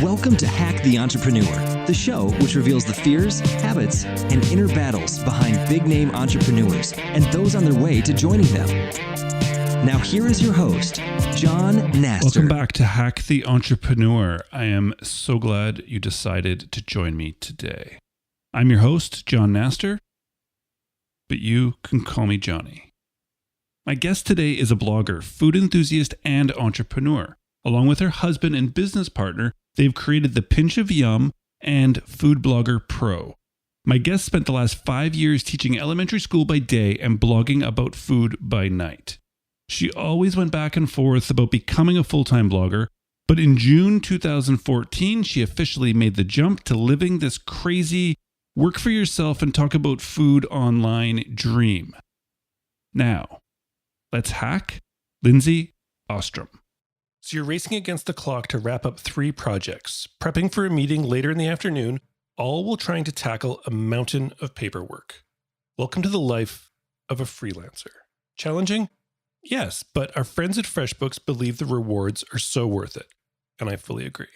Welcome to Hack the Entrepreneur, the show which reveals the fears, habits, and inner battles behind big-name entrepreneurs and those on their way to joining them. Now here is your host, John Naster. Welcome back to Hack the Entrepreneur. I am so glad you decided to join me today. I'm your host, John Naster, but you can call me Johnny. My guest today is a blogger, food enthusiast, and entrepreneur. Along with her husband and business partner, they've created The Pinch of Yum and Food Blogger Pro. My guest spent the last 5 years teaching elementary school by day and blogging about food by night. She always went back and forth about becoming a full-time blogger, but in June 2014, she officially made the jump to living this crazy work for yourself and talk about food online dream. Now, let's hack Lindsay Ostrom. So you're racing against the clock to wrap up 3 projects, prepping for a meeting later in the afternoon, all while trying to tackle a mountain of paperwork. Welcome to the life of a freelancer. Challenging? Yes, but our friends at FreshBooks believe the rewards are so worth it, and I fully agree.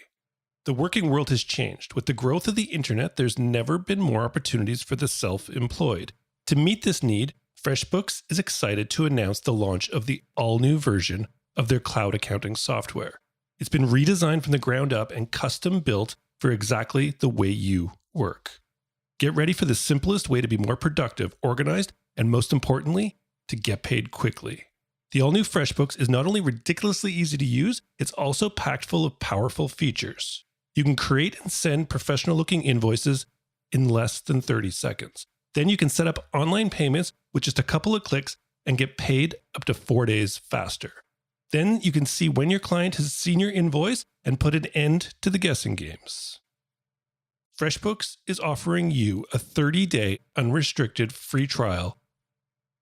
The working world has changed. With the growth of the internet, there's never been more opportunities for the self-employed. To meet this need, FreshBooks is excited to announce the launch of the all-new version of their cloud accounting software. It's been redesigned from the ground up and custom built for exactly the way you work. Get ready for the simplest way to be more productive, organized, and most importantly, to get paid quickly. The all-new FreshBooks is not only ridiculously easy to use, it's also packed full of powerful features. You can create and send professional-looking invoices in less than 30 seconds. Then you can set up online payments with just a couple of clicks and get paid up to 4 days faster. Then you can see when your client has seen your invoice and put an end to the guessing games. FreshBooks is offering you a 30-day unrestricted free trial.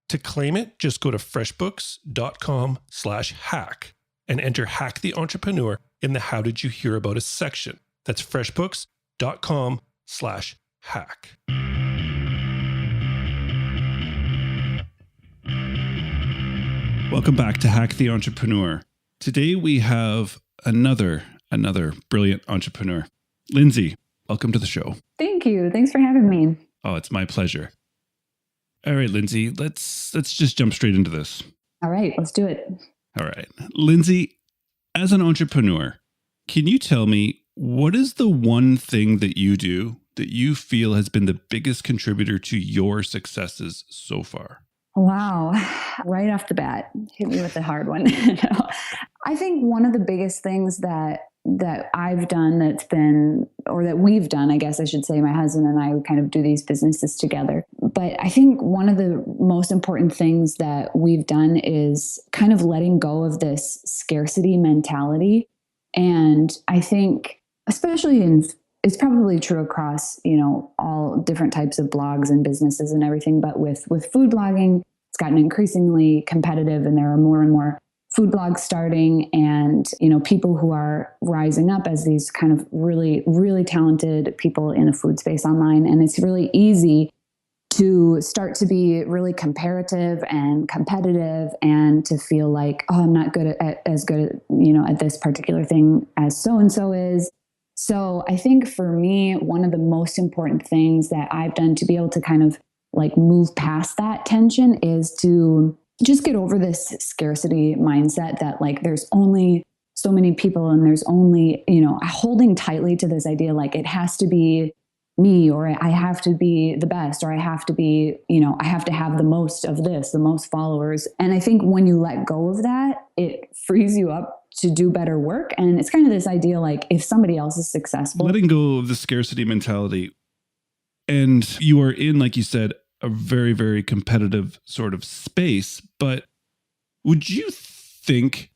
To claim it, just go to freshbooks.com/hack and enter Hack the Entrepreneur in the How Did You Hear About Us section. That's freshbooks.com/hack. Welcome back to Hack the Entrepreneur. Today we have another brilliant entrepreneur. Lindsay, welcome to the show. Thank you. Thanks for having me. Oh, it's my pleasure. All right, Lindsay, let's just jump straight into this. All right, let's do it. All right. Lindsay, as an entrepreneur, can you tell me what is the one thing that you do that you feel has been the biggest contributor to your successes so far? Wow. Right off the bat, hit me with a hard one. I think one of the biggest things that I've done that we've done, I guess I should say, my husband and I kind of do these businesses together. But I think one of the most important things that we've done is kind of letting go of this scarcity mentality. And I think, especially it's probably true across, all different types of blogs and businesses and everything. But with food blogging, it's gotten increasingly competitive, and there are more and more food blogs starting, and, people who are rising up as these kind of really, really talented people in the food space online. And it's really easy to start to be really comparative and competitive and to feel like, oh, I'm not as good at this particular thing as so-and-so is. So I think for me, one of the most important things that I've done to be able to kind of like move past that tension is to just get over this scarcity mindset that like there's only so many people and there's only, holding tightly to this idea like it has to be me, or I have to be the best, or I have to be, I have to have the most of this, the most followers. And I think when you let go of that, it frees you up to do better work. And it's kind of this idea like if somebody else is successful. Letting go of the scarcity mentality. And you are in, like you said, a very, very competitive sort of space. But would you think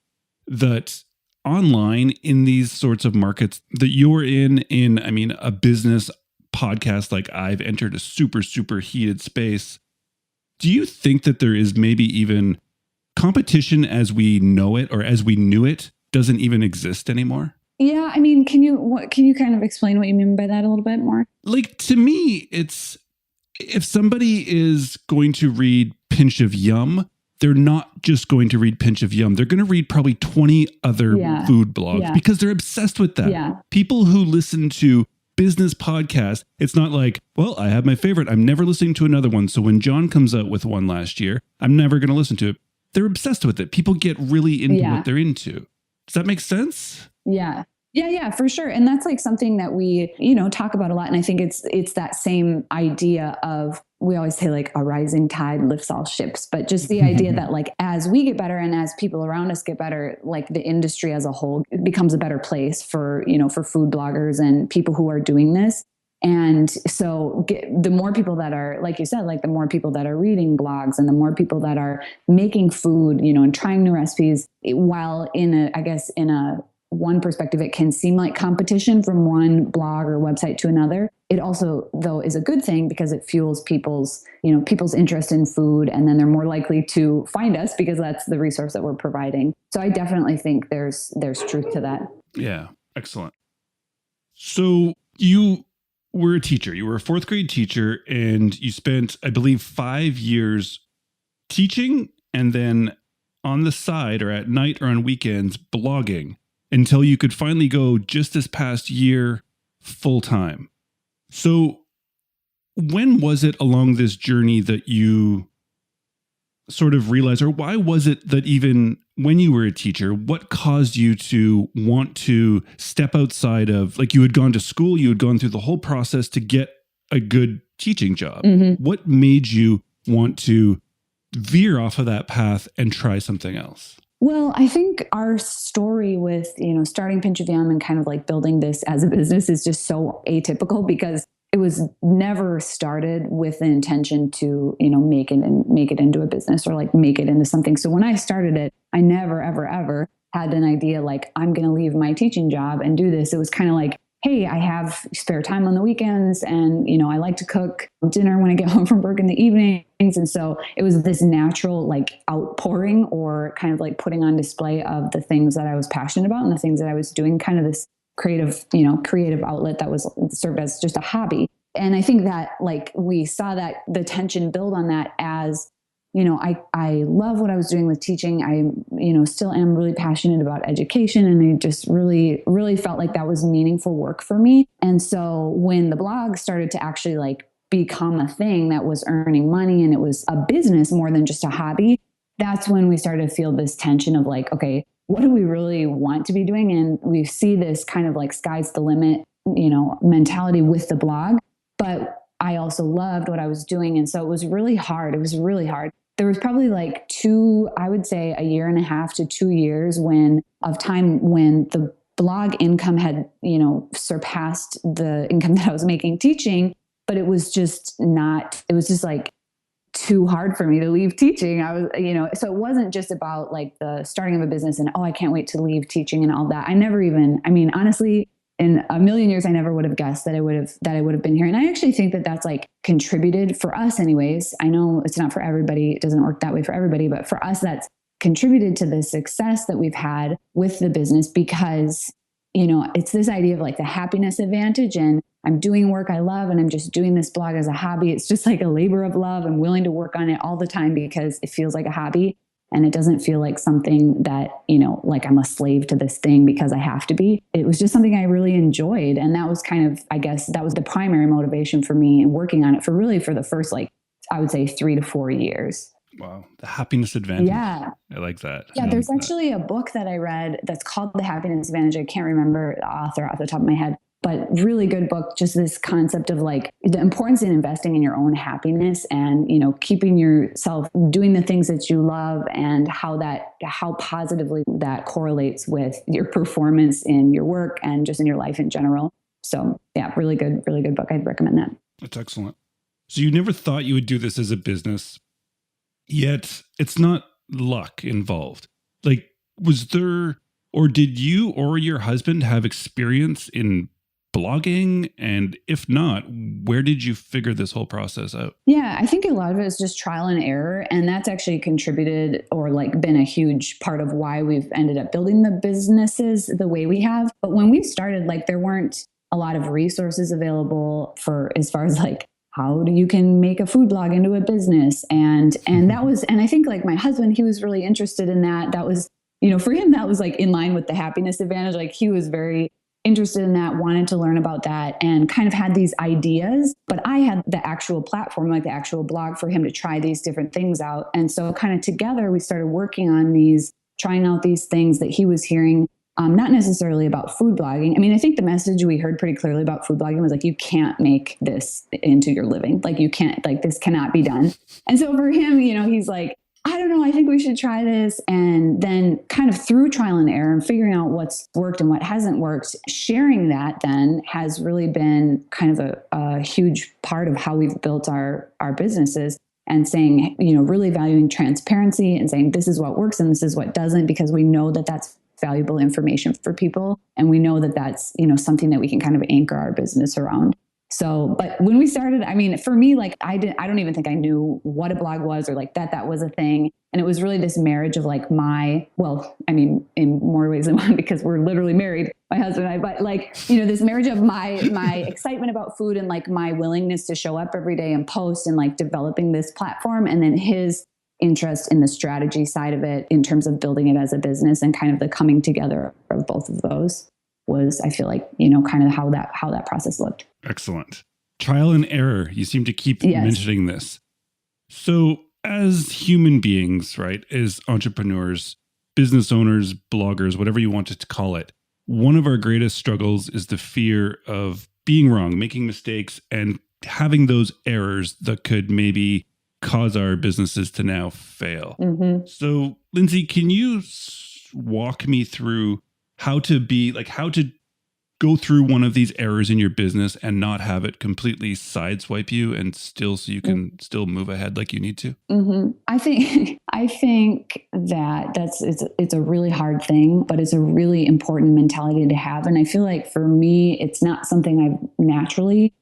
that online in these sorts of markets that you're in, a business podcast like I've entered a super, super heated space, do you think that there is maybe even competition as we know it or as we knew it doesn't even exist anymore? Yeah. I mean, can you kind of explain what you mean by that a little bit more? Like, to me, it's if somebody is going to read Pinch of Yum, they're not just going to read Pinch of Yum. They're going to read probably 20 other food blogs because they're obsessed with that. Yeah. People who listen to business podcasts, it's not like, well, I have my favorite. I'm never listening to another one. So when John comes out with one last year, I'm never going to listen to it. They're obsessed with it. People get really into what they're into. Does that make sense? Yeah. Yeah, for sure. And that's like something that we, talk about a lot. And I think it's that same idea of, we always say like a rising tide lifts all ships, but just the idea that like, as we get better and as people around us get better, like the industry as a whole becomes a better place for, for food bloggers and people who are doing this. And so the more people that are, like you said, like the more people that are reading blogs and the more people that are making food, and trying new recipes, while in a one perspective, it can seem like competition from one blog or website to another. It also, though, is a good thing because it fuels people's interest in food, and then they're more likely to find us because that's the resource that we're providing. So I definitely think there's truth to that. Yeah, excellent. So you were a teacher. You were a fourth grade teacher, and you spent, I believe, 5 years teaching, and then on the side or at night or on weekends blogging, until you could finally go just this past year full time. So when was it along this journey that you sort of realized, or why was it that even when you were a teacher, what caused you to want to step outside of, like, you had gone to school, you had gone through the whole process to get a good teaching job. Mm-hmm. What made you want to veer off of that path and try something else? Well, I think our story with, starting Pinch of Yum and kind of like building this as a business is just so atypical because it was never started with the intention to, make it into a business or like make it into something. So when I started it, I never, ever, ever had an idea like I'm going to leave my teaching job and do this. It was kind of like, hey, I have spare time on the weekends and, I like to cook dinner when I get home from work in the evenings. And so it was this natural like outpouring or kind of like putting on display of the things that I was passionate about and the things that I was doing, kind of this creative outlet that was served as just a hobby. And I think that like we saw that the tension build on that as, I love what I was doing with teaching. I, still am really passionate about education. And I just really, really felt like that was meaningful work for me. And so when the blog started to actually like become a thing that was earning money and it was a business more than just a hobby, that's when we started to feel this tension of like, okay, what do we really want to be doing? And we see this kind of like sky's the limit, mentality with the blog. But I also loved what I was doing. And so it was really hard. There was probably like I would say a year and a half to 2 years when the blog income had, surpassed the income that I was making teaching, but it was just like too hard for me to leave teaching. I was, so it wasn't just about like the starting of a business and, I can't wait to leave teaching and all that. Honestly, in a million years, I never would have guessed that I would have been here. And I actually think that that's like contributed for us anyways. I know it's not for everybody. It doesn't work that way for everybody, but for us, that's contributed to the success that we've had with the business because, it's this idea of like the happiness advantage, and I'm doing work I love and I'm just doing this blog as a hobby. It's just like a labor of love. I'm willing to work on it all the time because it feels like a hobby. And it doesn't feel like something that, like I'm a slave to this thing because I have to be. It was just something I really enjoyed. And that was kind of, I guess, that was the primary motivation for me in working on it for the first, like, I would say 3 to 4 years. Wow. The happiness advantage. Yeah. I like that. Yeah. There's actually a book that I read that's called The Happiness Advantage. I can't remember the author off the top of my head, but really good book. Just this concept of like the importance in investing in your own happiness and, keeping yourself doing the things that you love and how positively that correlates with your performance in your work and just in your life in general. So yeah, really good book. I'd recommend that. That's excellent. So you never thought you would do this as a business, yet it's not luck involved. Like, was there, or did you or your husband have experience in blogging? And if not, where did you figure this whole process out? Yeah, I think a lot of it is just trial and error. And that's actually contributed or like been a huge part of why we've ended up building the businesses the way we have. But when we started, like there weren't a lot of resources available for as far as like how you can make a food blog into a business. And that was, and I think like my husband, he was really interested in that. That was, for him, that was like in line with the happiness advantage. Like he was very interested in that, wanted to learn about that, and kind of had these ideas, but I had the actual platform, like the actual blog for him to try these different things out. And so kind of together, we started working on trying out these things that he was hearing. Not necessarily about food blogging. I mean, I think the message we heard pretty clearly about food blogging was like, you can't make this into your living. Like you can't, like this cannot be done. And so for him, he's like, I don't know, I think we should try this. And then kind of through trial and error and figuring out what's worked and what hasn't worked, sharing that then has really been kind of a huge part of how we've built our businesses, and saying, really valuing transparency and saying, this is what works and this is what doesn't, because we know that that's valuable information for people. And we know that that's, something that we can kind of anchor our business around. So, but when we started, I mean, for me, like I don't even think I knew what a blog was or like that was a thing. And it was really this marriage of like in more ways than one, because we're literally married, my husband and I, but like, this marriage of my excitement about food and like my willingness to show up every day and post and like developing this platform. And then his interest in the strategy side of it in terms of building it as a business, and kind of the coming together of both of those was, I feel like, kind of how that process looked. Excellent. Trial and error. You seem to keep mentioning this. So as human beings, right, as entrepreneurs, business owners, bloggers, whatever you want to call it, one of our greatest struggles is the fear of being wrong, making mistakes, and having those errors that could maybe cause our businesses to now fail. Mm-hmm. So, Lindsay, can you walk me through how to go through one of these errors in your business and not have it completely sideswipe you, and so you can still move ahead like you need to? Mm-hmm. I think that it's a really hard thing, but it's a really important mentality to have. And I feel like for me, it's not something I'm naturally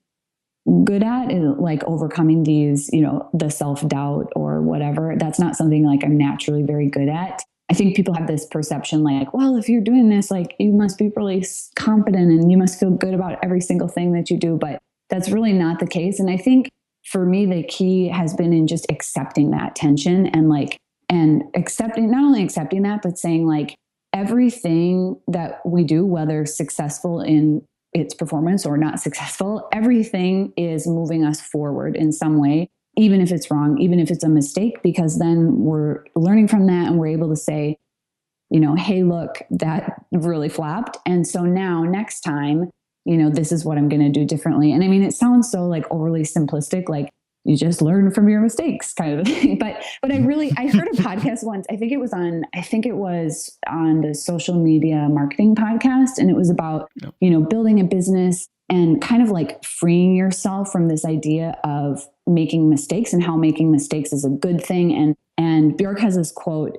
good at, like overcoming these, the self-doubt or whatever. That's not something like I'm naturally very good at. I think people have this perception like, well, if you're doing this, like you must be really confident and you must feel good about every single thing that you do. But that's really not the case. And I think for me, the key has been in just accepting that tension and accepting, not only accepting that, but saying like everything that we do, whether successful in its performance or not successful, everything is moving us forward in some way, even if it's wrong, even if it's a mistake, because then we're learning from that and we're able to say, hey, look, that really flopped. And so now next time, this is what I'm going to do differently. And I mean, it sounds so like overly simplistic, like you just learn from your mistakes kind of thing. But I heard a podcast once, I think it was on the social media marketing podcast. And it was about, building a business and kind of like freeing yourself from this idea of making mistakes and how making mistakes is a good thing. And Bjork has this quote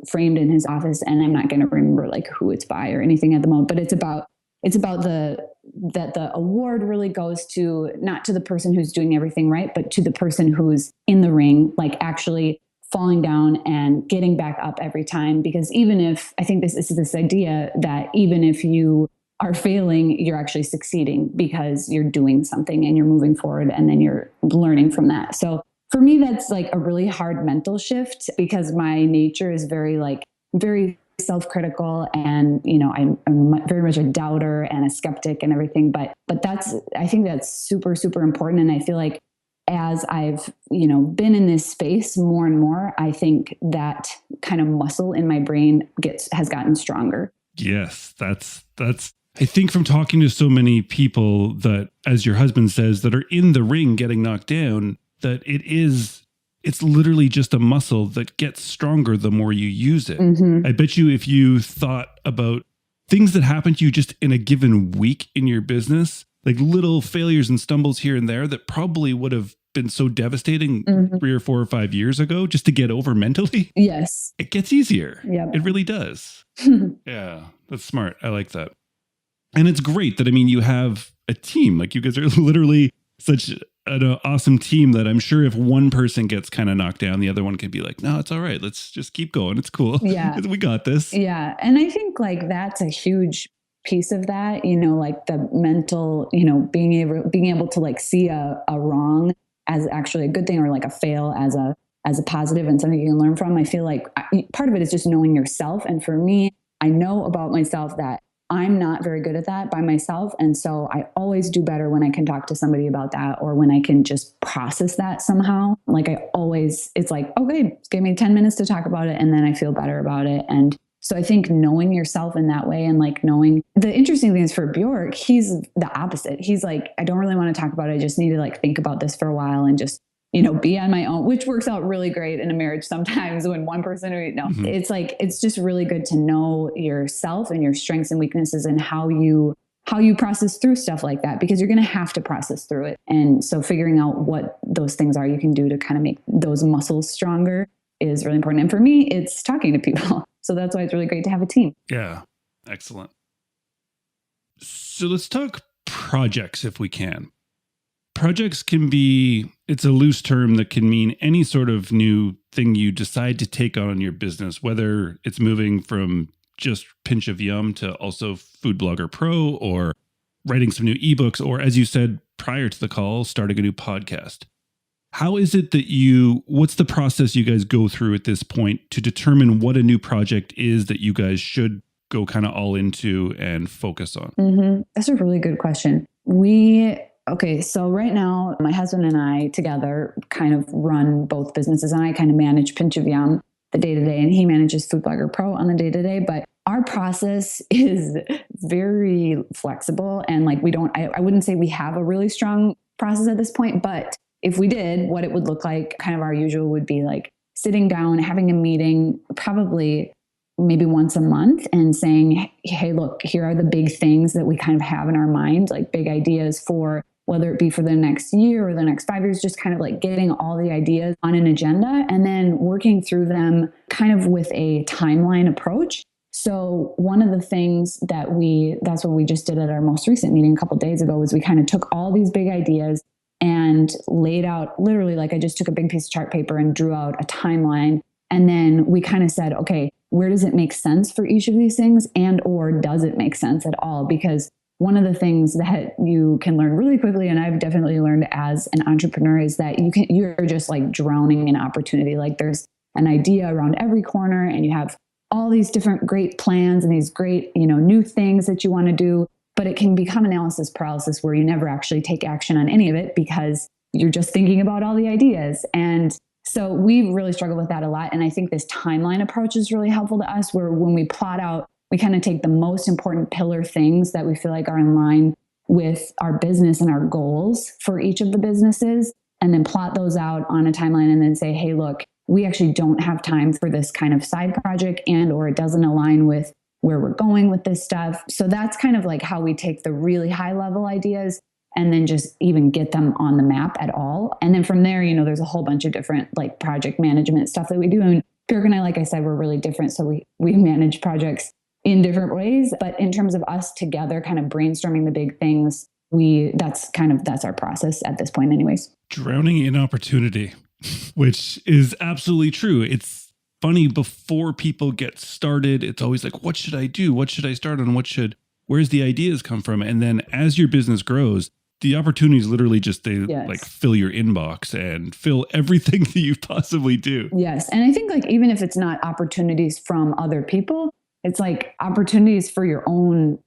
framed in his office, and I'm not going to remember like who it's by or anything at the moment, but it's about that the award really goes to not to the person who's doing everything right, but to the person who's in the ring, like actually falling down and getting back up every time. Because even if, I think this is this idea that even if you are failing, you're actually succeeding because you're doing something and you're moving forward and then you're learning from that. So for me, that's like a really hard mental shift, because my nature is very self-critical, and I'm very much a doubter and a skeptic and everything, but I think that's super, super important. And I feel like as I've been in this space more and more, I think that kind of muscle in my brain has gotten stronger. Yes, that's I think from talking to so many people that, as your husband says, that are in the ring getting knocked down, that it's literally just a muscle that gets stronger the more you use it. Mm-hmm. I bet you if you thought about things that happen to you just in a given week in your business, like little failures and stumbles here and there that probably would have been so devastating 3 or 4 or 5 years ago just to get over mentally. Yes. It gets easier. Yep. It really does. Yeah, that's smart. I like that. And it's great that, you have a team. Like you guys are literally such an awesome team that I'm sure if one person gets kind of knocked down, the other one can be like, no, it's all right. Let's just keep going. It's cool. Yeah. We got this. Yeah. And I think like that's a huge piece of that, like the mental, being able to like see a wrong as actually a good thing, or like a fail as a positive and something you can learn from. I feel like part of it is just knowing yourself. And for me, I know about myself that I'm not very good at that by myself. And so I always do better when I can talk to somebody about that, or when I can just process that somehow. Like it's like, okay, give me 10 minutes to talk about it, and then I feel better about it. And so I think knowing yourself in that way, and like knowing, the interesting thing is for Bjork, he's the opposite. He's like, I don't really want to talk about it. I just need to like think about this for a while and just, be on my own, which works out really great in a marriage sometimes when one person, it's like, it's just really good to know yourself and your strengths and weaknesses, and how you process through stuff like that, because you're going to have to process through it. And so figuring out what those things are you can do to kind of make those muscles stronger is really important. And for me, it's talking to people. So that's why it's really great to have a team. Yeah. Excellent. So let's talk projects if we can. Projects can be, it's a loose term that can mean any sort of new thing you decide to take on in your business, whether it's moving from just Pinch of Yum to also Food Blogger Pro, or writing some new ebooks, or as you said prior to the call, starting a new podcast. How is it that what's the process you guys go through at this point to determine what a new project is that you guys should go kind of all into and focus on? Mm-hmm. That's a really good question. Okay, so right now, my husband and I together kind of run both businesses, and I kind of manage Pinch of Yum, the day-to-day, and he manages Food Blogger Pro on the day-to-day. But our process is very flexible, and like I wouldn't say we have a really strong process at this point, but if we did, what it would look like, kind of our usual would be like sitting down, having a meeting, probably maybe once a month, and saying, hey, look, here are the big things that we kind of have in our mind, like big ideas for whether it be for the next year or the next 5 years, just kind of like getting all the ideas on an agenda and then working through them kind of with a timeline approach. So one of the things that's what we just did at our most recent meeting a couple of days ago, was we kind of took all these big ideas and laid out, literally, like I just took a big piece of chart paper and drew out a timeline. And then we kind of said, okay, where does it make sense for each of these things, and or does it make sense at all? Because one of the things that you can learn really quickly, and I've definitely learned as an entrepreneur, is that you're just like drowning in opportunity. Like there's an idea around every corner, and you have all these different great plans and these great, new things that you want to do, but it can become analysis paralysis where you never actually take action on any of it because you're just thinking about all the ideas. And so we really struggle with that a lot. And I think this timeline approach is really helpful to us, where when we plot out, we kind of take the most important pillar things that we feel like are in line with our business and our goals for each of the businesses, and then plot those out on a timeline, and then say, hey, look, we actually don't have time for this kind of side project, and or it doesn't align with where we're going with this stuff. So that's kind of like how we take the really high level ideas and then just even get them on the map at all. And then from there, there's a whole bunch of different like project management stuff that we do. And Bjork and I, like I said, we're really different. So we manage projects in different ways. But in terms of us together kind of brainstorming the big things, that's our process at this point anyways. Drowning in opportunity, which is absolutely true. It's funny, before people get started, it's always like, what should I do? What should I start on? Where's the ideas come from? And then as your business grows, the opportunities literally just, like fill your inbox and fill everything that you possibly do. Yes. And I think like, even if it's not opportunities from other people, it's like opportunities for your own,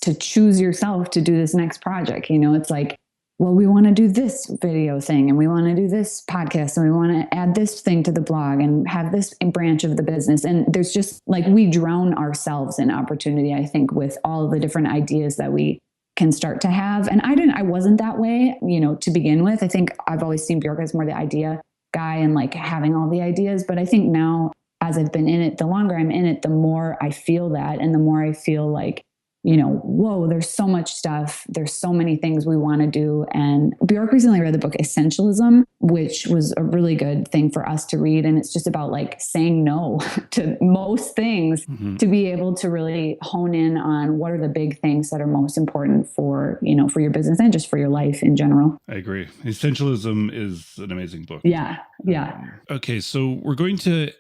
to choose yourself to do this next project. It's like, well, we want to do this video thing, and we want to do this podcast, and we want to add this thing to the blog and have this branch of the business. And there's just like, we drown ourselves in opportunity, I think, with all of the different ideas that we can start to have. And I wasn't that way, to begin with. I think I've always seen Bjork as more the idea guy and like having all the ideas. But I think now, as I've been in it, the longer I'm in it, the more I feel that, and the more I feel like, whoa, there's so much stuff. There's so many things we want to do. And Bjork recently read the book Essentialism, which was a really good thing for us to read. And it's just about like saying no to most things, to be able to really hone in on what are the big things that are most important for, for your business and just for your life in general. I agree. Essentialism is an amazing book. Yeah. Yeah. Okay. So we're going to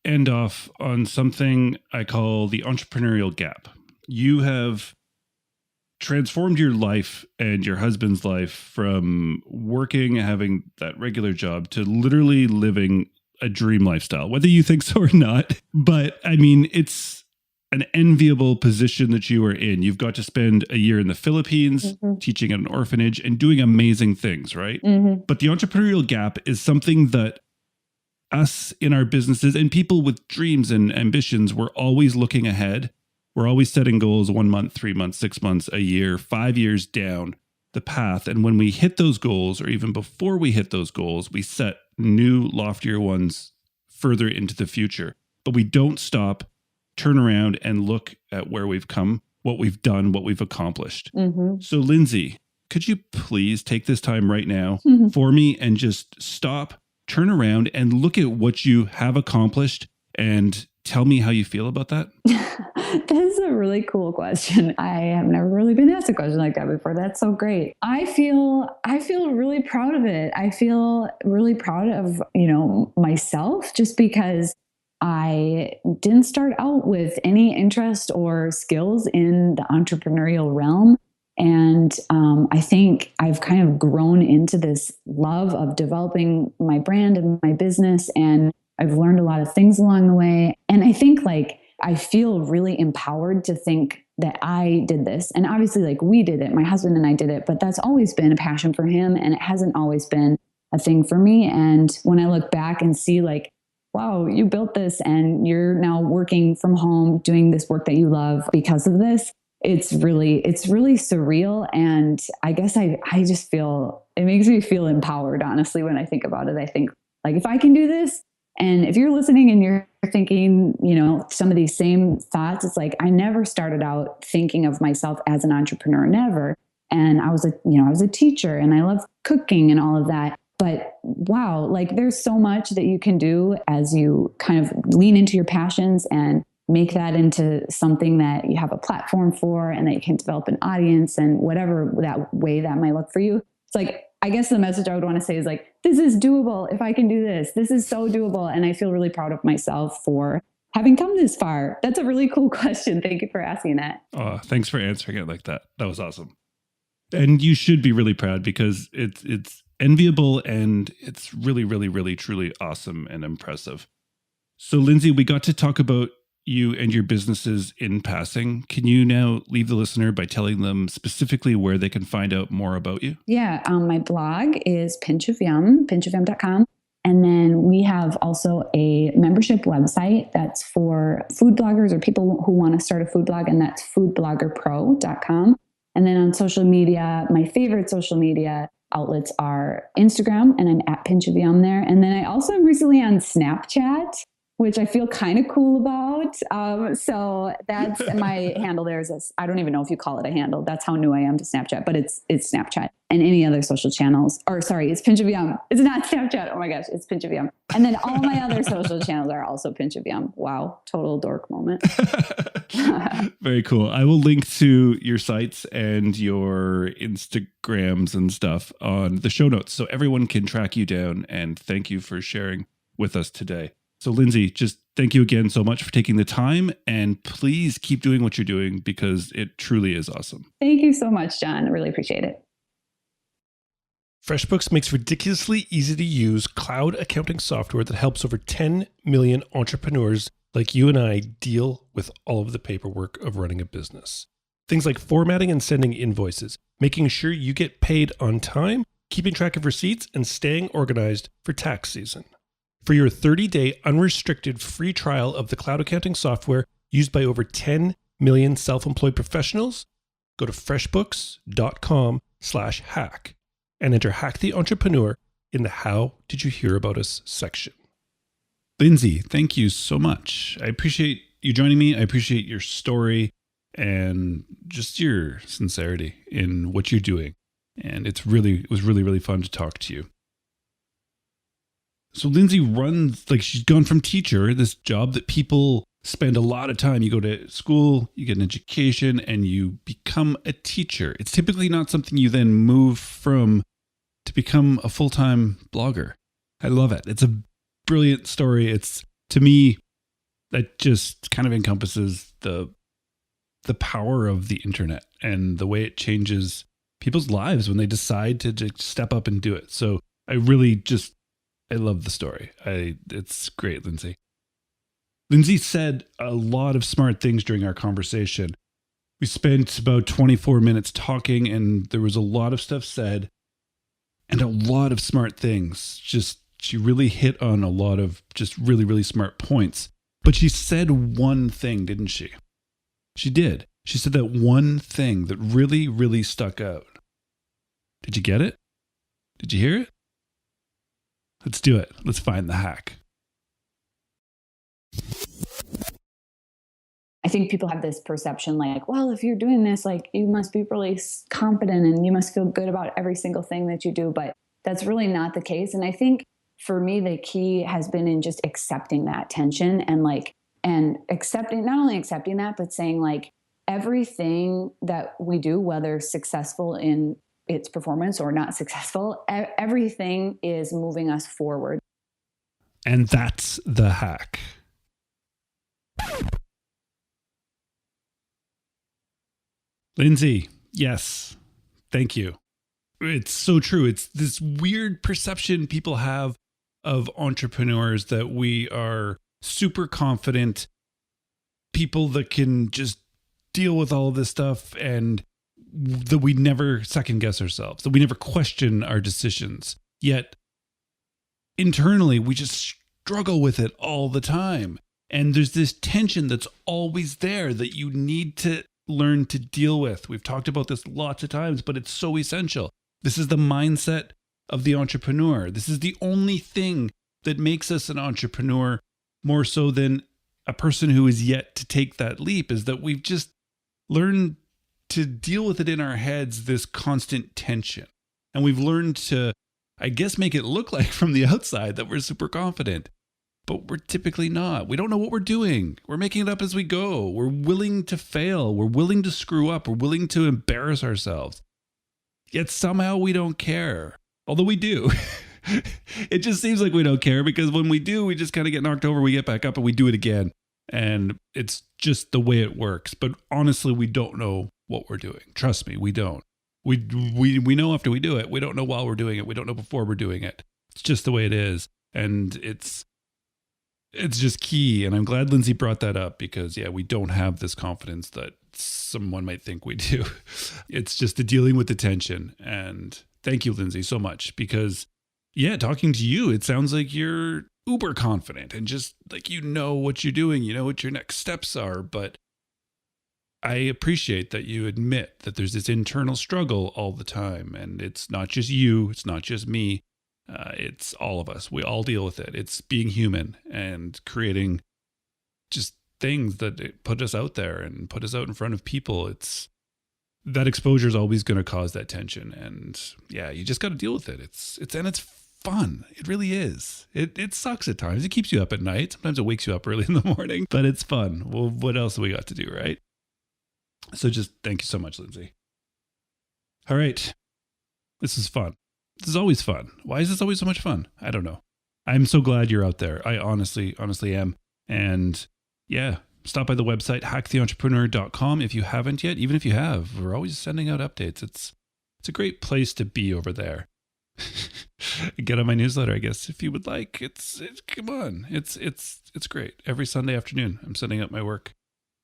end off on something I call the entrepreneurial gap. You have transformed your life and your husband's life from working, having that regular job, to literally living a dream lifestyle, whether you think so or not. But I mean, it's an enviable position that you are in. You've got to spend a year in the Philippines teaching at an orphanage and doing amazing things, right? But the entrepreneurial gap is something that us in our businesses and people with dreams and ambitions, we're always looking ahead. We're always setting goals 1 month, 3 months, 6 months, a year, 5 years down the path. And when we hit those goals, or even before we hit those goals, we set new, loftier ones further into the future. But we don't stop, turn around and look at where we've come, what we've done, what we've accomplished. So Lindsay, could you please take this time right now for me and just stop, turn around and look at what you have accomplished and tell me how you feel about that? That is a really cool question. I have never really been asked a question like that before. That's so great. I feel really proud of it. I feel really proud of, myself, just because I didn't start out with any interest or skills in the entrepreneurial realm. And I think I've kind of grown into this love of developing my brand and my business. And I've learned a lot of things along the way. And I think I feel really empowered to think that I did this. And obviously we did it, my husband and I did it, but that's always been a passion for him. And it hasn't always been a thing for me. And when I look back and see wow, you built this and you're now working from home, doing this work that you love because of this, it's really surreal. And I guess I just feel, it makes me feel empowered, honestly, when I think about it. I think if I can do this, and if you're listening and you're thinking, some of these same thoughts, it's I never started out thinking of myself as an entrepreneur, never. And I was a teacher and I love cooking and all of that. But wow, there's so much that you can do as you kind of lean into your passions and make that into something that you have a platform for and that you can develop an audience and whatever that way that might look for you. It's I guess the message I would want to say is this is doable. If I can do this, this is so doable. And I feel really proud of myself for having come this far. That's a really cool question. Thank you for asking that. Oh, thanks for answering it like that. That was awesome. And you should be really proud because it's enviable and it's really, really, really, truly awesome and impressive. So Lindsay, we got to talk about you and your businesses in passing. Can you now leave the listener by telling them specifically where they can find out more about you? Yeah, my blog is pinchofyum.com. And then we have also a membership website that's for food bloggers or people who want to start a food blog, and that's foodbloggerpro.com. And then on social media, my favorite social media outlets are Instagram, and I'm at pinchofyum there. And then I also am recently on Snapchat, which I feel kind of cool about. So that's my handle there is I don't even know if you call it a handle. That's how new I am to Snapchat, but it's Snapchat and any other social channels. Or sorry, it's Pinch of Yum. It's not Snapchat. Oh my gosh, it's Pinch of Yum. And then all my other social channels are also Pinch of Yum. Wow, total dork moment. Very cool. I will link to your sites and your Instagrams and stuff on the show notes so everyone can track you down. And thank you for sharing with us today. So Lindsay, just thank you again so much for taking the time, and please keep doing what you're doing because it truly is awesome. Thank you so much, John. I really appreciate it. FreshBooks makes ridiculously easy to use cloud accounting software that helps over 10 million entrepreneurs like you and I deal with all of the paperwork of running a business. Things like formatting and sending invoices, making sure you get paid on time, keeping track of receipts, and staying organized for tax season. For your 30-day unrestricted free trial of the cloud accounting software used by over 10 million self-employed professionals, go to freshbooks.com/hack and enter Hack the Entrepreneur in the How Did You Hear About Us section. Lindsay, thank you so much. I appreciate you joining me. I appreciate your story and just your sincerity in what you're doing. And it was really, really fun to talk to you. So Lindsay runs, she's gone from teacher, this job that people spend a lot of time. You go to school, you get an education, and you become a teacher. It's typically not something you then move from to become a full-time blogger. I love it. It's a brilliant story. It's, to me, that just kind of encompasses the the power of the internet and the way it changes people's lives when they decide to just step up and do it. So I love the story. It's great, Lindsay. Lindsay said a lot of smart things during our conversation. We spent about 24 minutes talking, and there was a lot of stuff said and a lot of smart things. She really hit on a lot of just really, really smart points. But she said one thing, didn't she? She did. She said that one thing that really, really stuck out. Did you get it? Did you hear it? Let's do it. Let's find the hack. I think people have this perception like, well, if you're doing this, like you must be really confident and you must feel good about every single thing that you do. But that's really not the case. And I think for me, the key has been in just accepting that tension and accepting, not only accepting that, but saying like everything that we do, whether successful in its performance or not successful, everything is moving us forward. And that's the hack. Lindsay, yes, thank you. It's so true. It's this weird perception people have of entrepreneurs that we are super confident people that can just deal with all of this stuff and that we never second guess ourselves, that we never question our decisions. Yet internally, we just struggle with it all the time. And there's this tension that's always there that you need to learn to deal with. We've talked about this lots of times, but it's so essential. This is the mindset of the entrepreneur. This is the only thing that makes us an entrepreneur more so than a person who is yet to take that leap, is that we've just learned to deal with it in our heads, this constant tension. And we've learned to, I guess, make it look like from the outside that we're super confident. But we're typically not. We don't know what we're doing. We're making it up as we go. We're willing to fail. We're willing to screw up. We're willing to embarrass ourselves. Yet somehow we don't care. Although we do. It just seems like we don't care because when we do, we just kind of get knocked over. We get back up and we do it again. And it's just the way it works. But honestly, we don't know what we're doing. Trust me, we don't. We know after we do it. We don't know while we're doing it. We don't know before we're doing it. It's just the way it is. And it's just key. And I'm glad Lindsay brought that up because, we don't have this confidence that someone might think we do. It's just the dealing with the tension. And thank you, Lindsay, so much because, talking to you, it sounds like you're uber confident and just like you know what you're doing, you know what your next steps are. But I appreciate that you admit that there's this internal struggle all the time. And it's not just you, it's not just me. It's all of us. We all deal with it. It's being human and creating just things that put us out there and put us out in front of people. It's that exposure is always going to cause that tension. And you just got to deal with it. It's fun. It really is. It sucks at times. It keeps you up at night. Sometimes it wakes you up early in the morning, but it's fun. Well, what else have we got to do, right? So just thank you so much, Lindsay. All right. This is fun. This is always fun. Why is this always so much fun? I don't know. I'm so glad you're out there. I honestly am. And stop by the website, hacktheentrepreneur.com if you haven't yet. Even if you have, we're always sending out updates. It's a great place to be over there. Get on my newsletter, I guess, if you would like. Come on. It's great. Every Sunday afternoon, I'm sending out my work.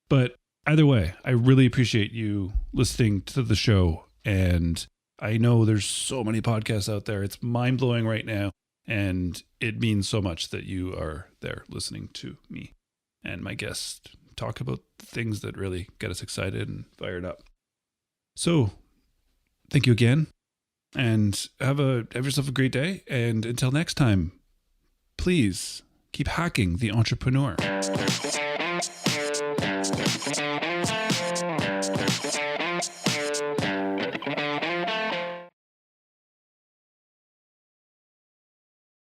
But either way, I really appreciate you listening to the show. And I know there's so many podcasts out there. It's mind-blowing right now. And it means so much that you are there listening to me and my guests talk about the things that really get us excited and fired up. So thank you again and have yourself a great day. And until next time, please keep hacking the entrepreneur.